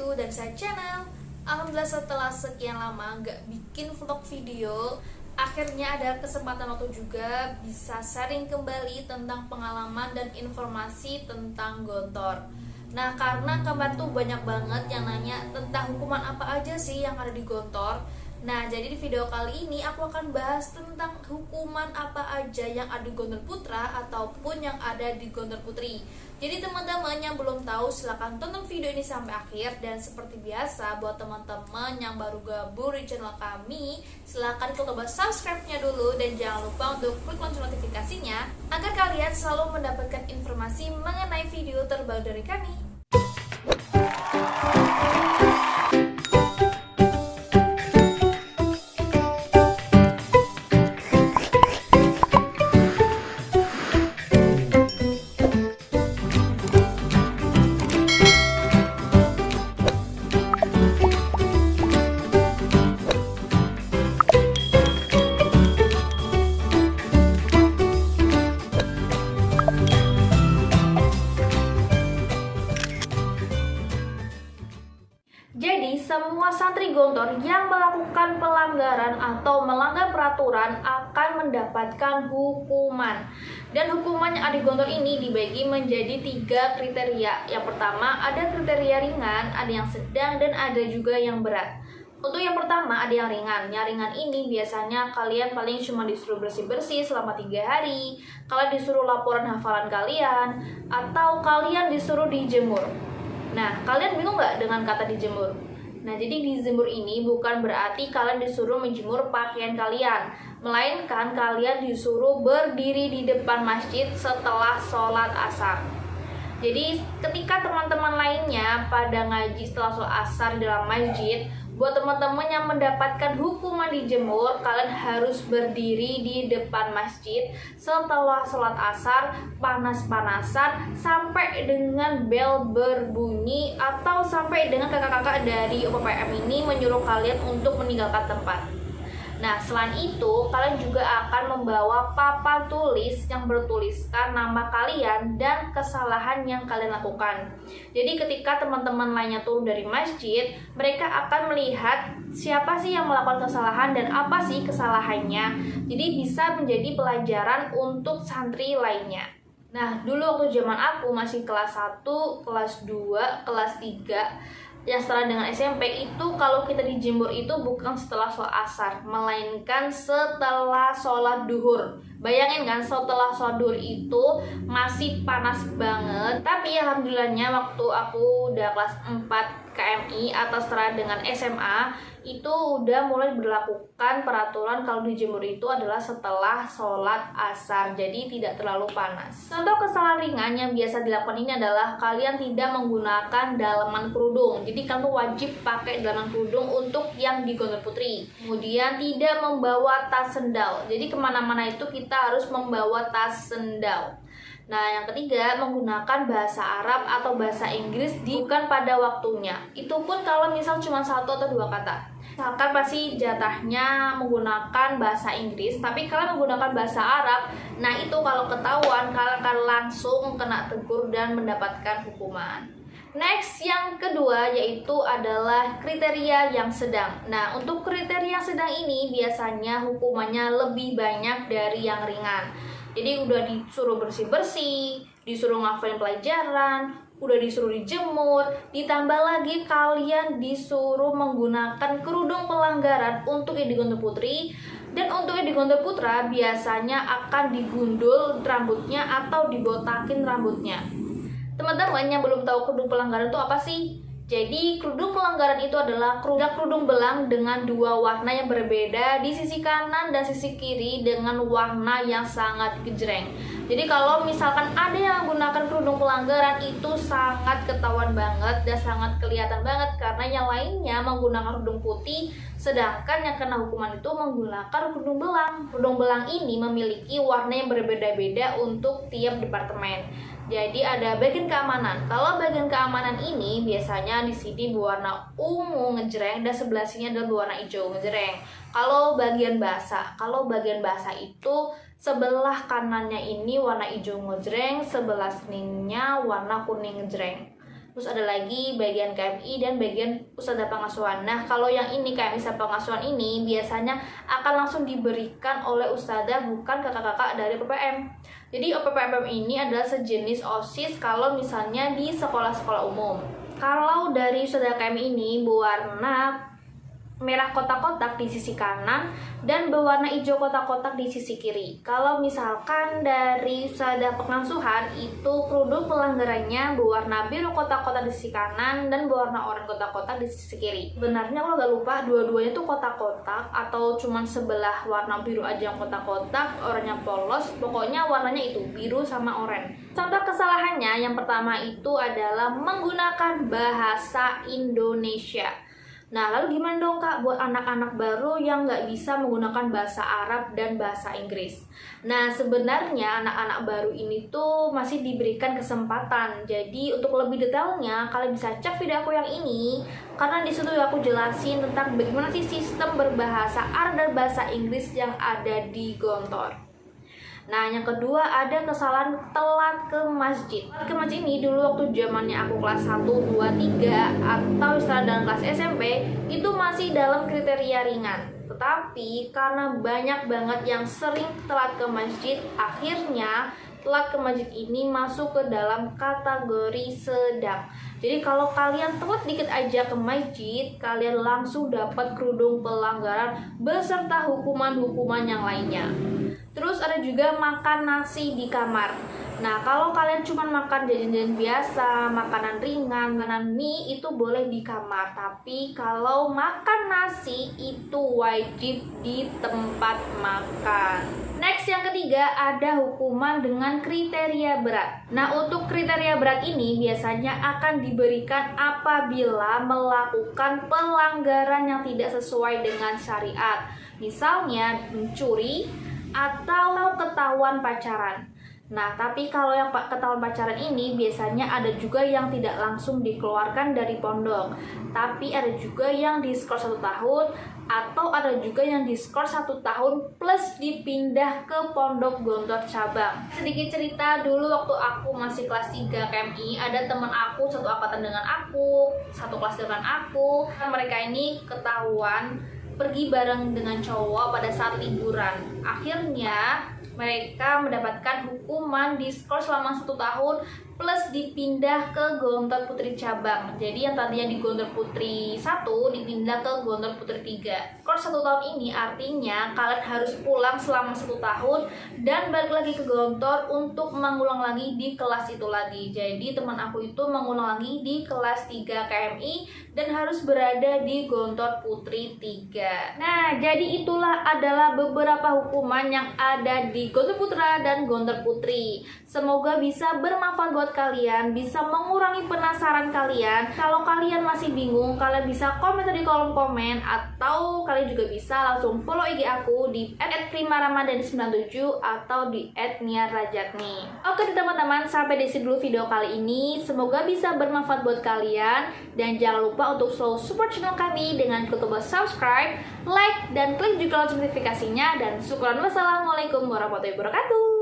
to Dansa Channel. Alhamdulillah setelah sekian lama nggak bikin vlog video, akhirnya ada kesempatan waktu juga bisa sharing kembali tentang pengalaman dan informasi tentang gontor. Nah, karena kemarin tuh banyak banget yang nanya tentang hukuman apa aja sih yang ada di gontor. Nah, jadi di video kali ini aku akan bahas tentang hukuman apa aja yang ada di Gontor Putra ataupun yang ada di Gontor Putri. Jadi teman-teman yang belum tahu silahkan tonton video ini sampai akhir. Dan seperti biasa buat teman-teman yang baru gabung di channel kami, silahkan klik tombol subscribe-nya dulu dan jangan lupa untuk klik lonceng notifikasinya agar kalian selalu mendapatkan informasi mengenai video terbaru dari kami. Jadi, semua santri gontor yang melakukan pelanggaran atau melanggar peraturan akan mendapatkan hukuman. Dan hukuman yang ada di gontor ini dibagi menjadi 3 kriteria. Yang pertama, ada kriteria ringan, ada yang sedang, dan ada juga yang berat. Untuk yang pertama, ada yang ringan. Yang ringan ini biasanya kalian paling cuma disuruh bersih-bersih selama 3 hari, kalian disuruh laporan hafalan kalian, atau kalian disuruh dijemur. Nah, kalian bingung nggak dengan kata dijemur? Nah, jadi dijemur ini bukan berarti kalian disuruh menjemur pakaian kalian, melainkan kalian disuruh berdiri di depan masjid setelah sholat asar. Jadi, ketika teman-teman lainnya pada ngaji setelah sholat asar di dalam masjid, buat teman-teman yang mendapatkan hukuman dijemur, kalian harus berdiri di depan masjid setelah sholat asar, panas-panasan, sampai dengan bel berbunyi atau sampai dengan kakak-kakak dari UPPM ini menyuruh kalian untuk meninggalkan tempat. Nah, selain itu, kalian juga akan membawa papan tulis yang bertuliskan nama kalian dan kesalahan yang kalian lakukan. Jadi ketika teman-teman lainnya turun dari masjid, mereka akan melihat siapa sih yang melakukan kesalahan dan apa sih kesalahannya. Jadi bisa menjadi pelajaran untuk santri lainnya. Nah, dulu waktu zaman aku masih kelas 1, kelas 2, kelas 3, yang setelah dengan SMP itu kalau kita dijemur itu bukan setelah sholat asar, melainkan setelah sholat duhur. Bayangin kan, setelah sholat duhur itu masih panas banget. Tapi alhamdulillahnya waktu aku udah kelas 4 KMI atau setelah dengan SMA, itu udah mulai berlakukan peraturan kalau dijemur itu adalah setelah sholat asar, jadi tidak terlalu panas. Contoh kesalahan ringan yang biasa dilakukan ini adalah kalian tidak menggunakan dalaman kerudung. Jadi kamu wajib pakai dalaman kerudung untuk yang di Gontor Putri. Kemudian tidak membawa tas sendal. Jadi kemana-mana itu kita harus membawa tas sendal. Nah, yang ketiga, menggunakan bahasa Arab atau bahasa Inggris bukan pada waktunya. Itu pun kalau misal cuma 1 atau 2 kata. Misalkan pasti jatahnya menggunakan bahasa Inggris, tapi kalian menggunakan bahasa Arab, nah itu kalau ketahuan, kalian akan langsung kena tegur dan mendapatkan hukuman. Next, yang kedua yaitu adalah kriteria yang sedang. Nah, untuk kriteria yang sedang ini biasanya hukumannya lebih banyak dari yang ringan. Jadi udah disuruh bersih-bersih, disuruh ngafalin pelajaran, udah disuruh dijemur, ditambah lagi kalian disuruh menggunakan kerudung pelanggaran untuk yang di Gontor Putri. Dan untuk yang di Gontor Putra biasanya akan digundul rambutnya atau dibotakin rambutnya. Teman-teman yang belum tahu kerudung pelanggaran itu apa sih? Jadi kerudung pelanggaran itu adalah kerudung belang dengan 2 warna yang berbeda di sisi kanan dan sisi kiri dengan warna yang sangat gejreng. Jadi kalau misalkan ada yang menggunakan kerudung pelanggaran itu sangat ketahuan banget dan sangat kelihatan banget karena yang lainnya menggunakan kerudung putih, sedangkan yang kena hukuman itu menggunakan kerudung belang. Kerudung belang ini memiliki warna yang berbeda-beda untuk tiap departemen. Jadi ada bagian keamanan. Kalau bagian keamanan ini biasanya di sini berwarna ungu ngejreng dan sebelah sini adalah berwarna hijau ngejreng. Kalau bagian bahasa itu sebelah kanannya ini warna hijau ngejreng, sebelah sininya warna kuning ngejreng. Terus ada lagi bagian KMI dan bagian Usaha Pengasuhan. Nah, kalau yang ini KMI Usaha Pengasuhan ini biasanya akan langsung diberikan oleh ustadzah, bukan kakak-kakak dari PPM. Jadi OPPM ini adalah sejenis OSIS kalau misalnya di sekolah-sekolah umum. Kalau dari Usaha KMI ini berwarna merah kotak-kotak di sisi kanan dan berwarna hijau kotak-kotak di sisi kiri. Kalau misalkan dari Usaha Pengasuhan itu kerudung pelanggarannya berwarna biru kotak-kotak di sisi kanan dan berwarna oranye kotak-kotak di sisi kiri. Benarnya kalau nggak lupa dua-duanya itu kotak-kotak atau cuman sebelah warna biru aja yang kotak-kotak, oranye polos, pokoknya warnanya itu biru sama oranye. Contoh kesalahannya yang pertama itu adalah menggunakan bahasa Indonesia. Nah, lalu gimana dong Kak buat anak-anak baru yang nggak bisa menggunakan bahasa Arab dan bahasa Inggris? Nah, sebenarnya anak-anak baru ini tuh masih diberikan kesempatan. Jadi, untuk lebih detailnya, kalian bisa cek video aku yang ini, karena di situ aku jelasin tentang bagaimana sih sistem berbahasa Arab dan bahasa Inggris yang ada di Gontor. Nah, yang kedua ada kesalahan telat ke masjid. Ke masjid ini dulu waktu zamannya aku kelas 1, 2, 3 atau istilah dalam kelas SMP itu masih dalam kriteria ringan. Tetapi karena banyak banget yang sering telat ke masjid, akhirnya telat ke masjid ini masuk ke dalam kategori sedang. Jadi kalau kalian telat dikit aja ke masjid, kalian langsung dapat kerudung pelanggaran beserta hukuman-hukuman yang lainnya. Terus ada juga makan nasi di kamar. Nah, kalau kalian cuma makan jajan-jajan biasa, makanan ringan, makanan mie itu boleh di kamar. Tapi kalau makan nasi itu wajib di tempat makan. Next, yang ketiga ada hukuman dengan kriteria berat. Nah, untuk kriteria berat ini biasanya akan diberikan apabila melakukan pelanggaran yang tidak sesuai dengan syariat. Misalnya mencuri atau ketahuan pacaran. Nah, tapi kalau yang ketahuan pacaran ini biasanya ada juga yang tidak langsung dikeluarkan dari pondok, tapi ada juga yang diskors 1 tahun, atau ada juga yang diskors 1 tahun plus dipindah ke pondok Gontor cabang. Sedikit cerita, dulu waktu aku masih kelas 3 KMI, ada teman aku satu angkatan dengan aku, satu kelas dengan aku. Mereka ini ketahuan pergi bareng dengan cowok pada saat liburan. Akhirnya mereka mendapatkan hukuman diskors selama 1 tahun plus dipindah ke Gontor Putri cabang. Jadi yang tadinya di Gontor Putri 1 dipindah ke Gontor Putri 3. Skors 1 tahun ini artinya kalian harus pulang selama 1 tahun dan balik lagi ke Gontor untuk mengulang lagi di kelas itu lagi. Jadi teman aku itu mengulang lagi di kelas 3 KMI dan harus berada di Gontor Putri 3. Nah, jadi itulah adalah beberapa hukuman yang ada di Gontor Putra dan Gontor Putri. Semoga bisa bermanfaat buat kalian, bisa mengurangi penasaran kalian. Kalau kalian masih bingung, kalian bisa komentar di kolom komen, atau kalian juga bisa langsung follow IG aku di @primaramadhani97 atau di @niarrajatni. Oke teman-teman, sampai di sini dulu video kali ini. Semoga bisa bermanfaat buat kalian, dan jangan lupa untuk selalu support channel kami dengan klik tombol subscribe, like, dan klik juga lonceng notifikasinya. Dan syukuran, wassalamualaikum warahmatullahi wabarakatuh.